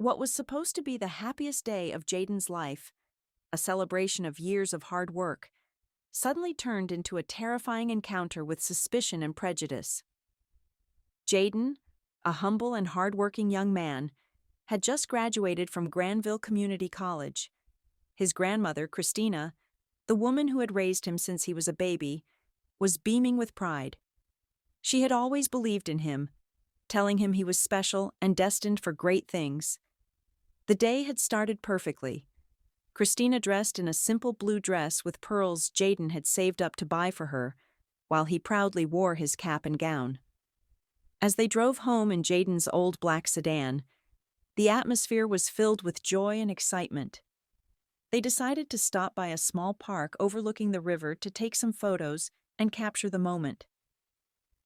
What was supposed to be the happiest day of Jaden's life, a celebration of years of hard work, suddenly turned into a terrifying encounter with suspicion and prejudice. Jaden, a humble and hardworking young man, had just graduated from Granville Community College. His grandmother, Christina, the woman who had raised him since he was a baby, was beaming with pride. She had always believed in him, telling him he was special and destined for great things. The day had started perfectly. Christina dressed in a simple blue dress with pearls Jaden had saved up to buy for her, while he proudly wore his cap and gown. As they drove home in Jaden's old black sedan, the atmosphere was filled with joy and excitement. They decided to stop by a small park overlooking the river to take some photos and capture the moment.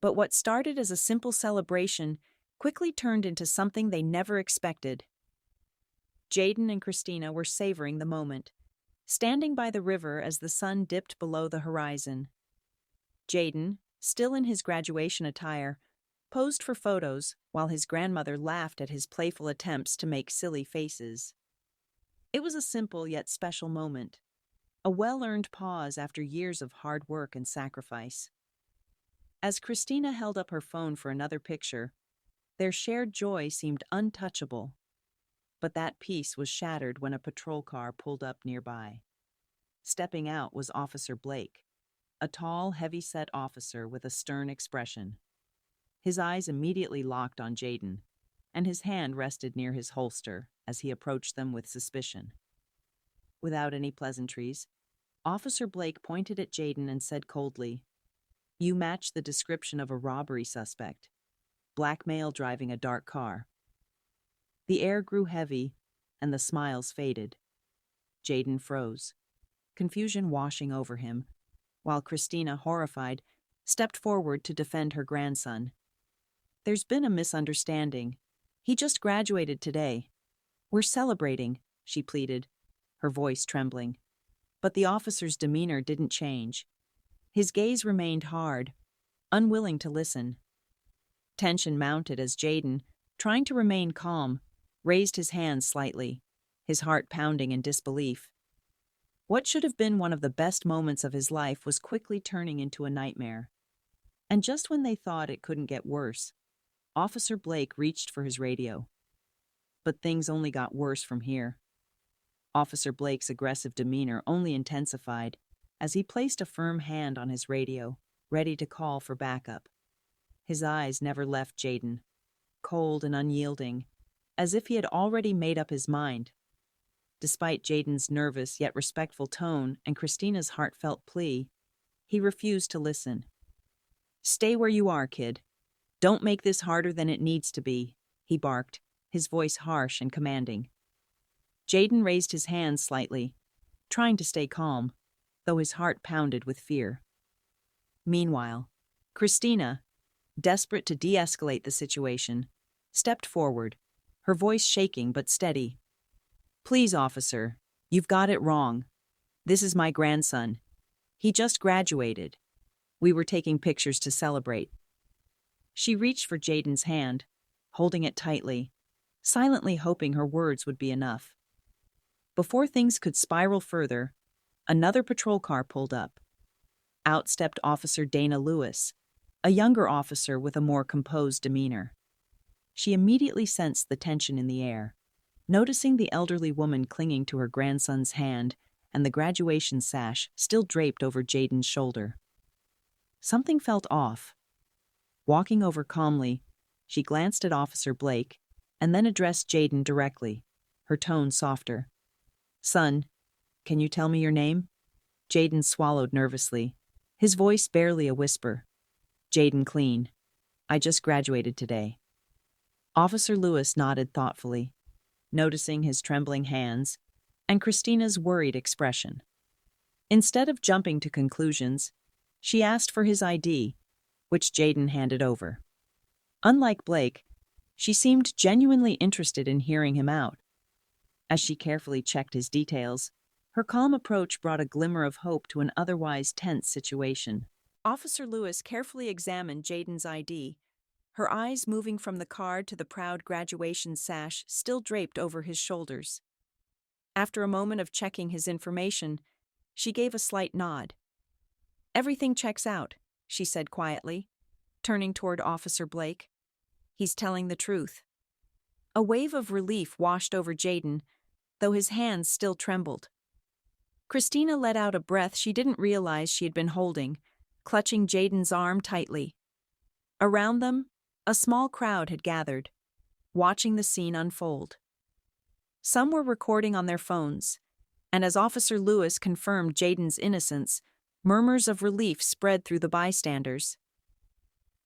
But what started as a simple celebration quickly turned into something they never expected. Jaden and Christina were savoring the moment, standing by the river as the sun dipped below the horizon. Jaden, still in his graduation attire, posed for photos while his grandmother laughed at his playful attempts to make silly faces. It was a simple yet special moment, a well-earned pause after years of hard work and sacrifice. As Christina held up her phone for another picture, their shared joy seemed untouchable. But that peace was shattered when a patrol car pulled up nearby. Stepping out was Officer Blake, a tall, heavy-set officer with a stern expression. His eyes immediately locked on Jaden, and his hand rested near his holster as he approached them with suspicion. Without any pleasantries, Officer Blake pointed at Jaden and said coldly, "You match the description of a robbery suspect. Black male driving a dark car." The air grew heavy, and the smiles faded. Jaden froze, confusion washing over him, while Christina, horrified, stepped forward to defend her grandson. "There's been a misunderstanding. He just graduated today. We're celebrating," she pleaded, her voice trembling. But the officer's demeanor didn't change. His gaze remained hard, unwilling to listen. Tension mounted as Jaden, trying to remain calm, raised his hands slightly, his heart pounding in disbelief. What should have been one of the best moments of his life was quickly turning into a nightmare. And just when they thought it couldn't get worse, Officer Blake reached for his radio. But things only got worse from here. Officer Blake's aggressive demeanor only intensified as he placed a firm hand on his radio, ready to call for backup. His eyes never left Jaden, cold and unyielding, as if he had already made up his mind. Despite Jaden's nervous yet respectful tone and Christina's heartfelt plea, he refused to listen. "Stay where you are, kid. Don't make this harder than it needs to be," he barked, his voice harsh and commanding. Jaden raised his hands slightly, trying to stay calm, though his heart pounded with fear. Meanwhile, Christina, desperate to de-escalate the situation, stepped forward, her voice shaking but steady. "Please, officer, you've got it wrong. This is my grandson. He just graduated. We were taking pictures to celebrate." She reached for Jaden's hand, holding it tightly, silently hoping her words would be enough. Before things could spiral further, another patrol car pulled up. Out stepped Officer Dana Lewis, a younger officer with a more composed demeanor. She immediately sensed the tension in the air, noticing the elderly woman clinging to her grandson's hand and the graduation sash still draped over Jaden's shoulder. Something felt off. Walking over calmly, she glanced at Officer Blake and then addressed Jaden directly, her tone softer. "Son, can you tell me your name?" Jaden swallowed nervously, his voice barely a whisper. "Jaden Clean. I just graduated today." Officer Lewis nodded thoughtfully, noticing his trembling hands and Christina's worried expression. Instead of jumping to conclusions, she asked for his ID, which Jaden handed over. Unlike Blake, she seemed genuinely interested in hearing him out. As she carefully checked his details, her calm approach brought a glimmer of hope to an otherwise tense situation. Officer Lewis carefully examined Jaden's ID, her eyes moving from the card to the proud graduation sash still draped over his shoulders. After a moment of checking his information, she gave a slight nod. "Everything checks out," she said quietly, turning toward Officer Blake. "He's telling the truth." A wave of relief washed over Jaden, though his hands still trembled. Christina let out a breath she didn't realize she had been holding, clutching Jaden's arm tightly. Around them, a small crowd had gathered, watching the scene unfold. Some were recording on their phones, and as Officer Lewis confirmed Jaden's innocence, murmurs of relief spread through the bystanders.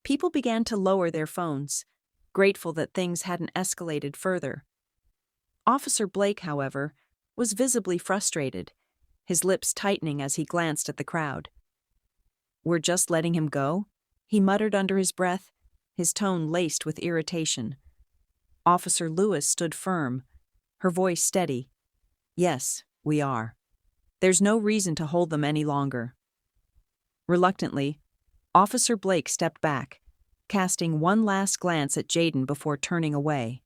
People began to lower their phones, grateful that things hadn't escalated further. Officer Blake, however, was visibly frustrated, his lips tightening as he glanced at the crowd. "We're just letting him go?" he muttered under his breath, his tone laced with irritation. Officer Lewis stood firm, her voice steady. "Yes, we are. There's no reason to hold them any longer." Reluctantly, Officer Blake stepped back, casting one last glance at Jaden before turning away.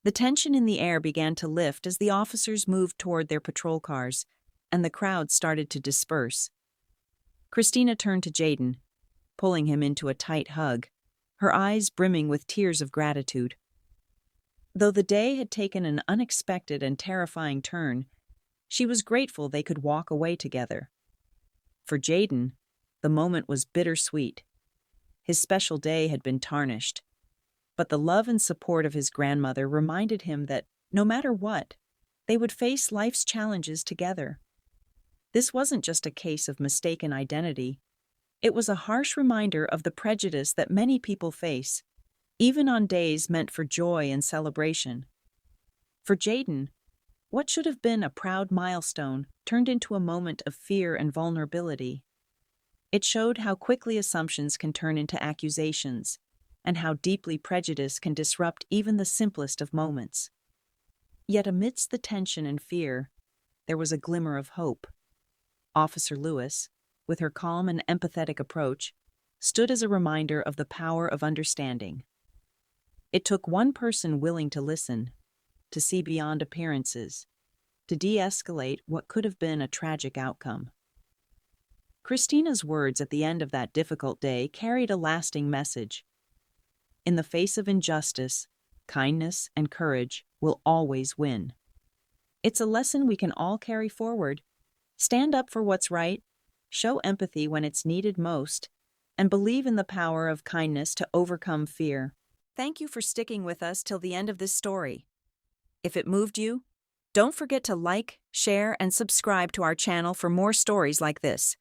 The tension in the air began to lift as the officers moved toward their patrol cars, and the crowd started to disperse. Christina turned to Jaden, pulling him into a tight hug, her eyes brimming with tears of gratitude. Though the day had taken an unexpected and terrifying turn, she was grateful they could walk away together. For Jaden, the moment was bittersweet. His special day had been tarnished, but the love and support of his grandmother reminded him that, no matter what, they would face life's challenges together. This wasn't just a case of mistaken identity. It was a harsh reminder of the prejudice that many people face, even on days meant for joy and celebration. For Jaden, what should have been a proud milestone turned into a moment of fear and vulnerability. It showed how quickly assumptions can turn into accusations, and how deeply prejudice can disrupt even the simplest of moments. Yet amidst the tension and fear, there was a glimmer of hope. Officer Lewis, with her calm and empathetic approach, stood as a reminder of the power of understanding. It took one person willing to listen, to see beyond appearances, to de-escalate what could have been a tragic outcome. Christina's words at the end of that difficult day carried a lasting message. In the face of injustice, kindness and courage will always win. It's a lesson we can all carry forward. Stand up for what's right, show empathy when it's needed most, and believe in the power of kindness to overcome fear. Thank you for sticking with us till the end of this story. If it moved you, don't forget to like, share, and subscribe to our channel for more stories like this.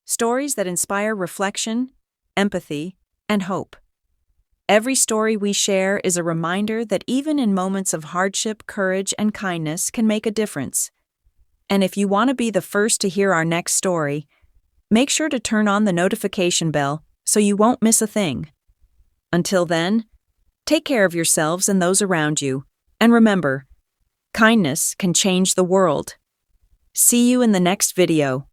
Stories that inspire reflection, empathy, and hope. Every story we share is a reminder that even in moments of hardship, courage, and kindness can make a difference. And if you want to be the first to hear our next story, make sure to turn on the notification bell so you won't miss a thing. Until then, take care of yourselves and those around you, and remember, kindness can change the world. See you in the next video.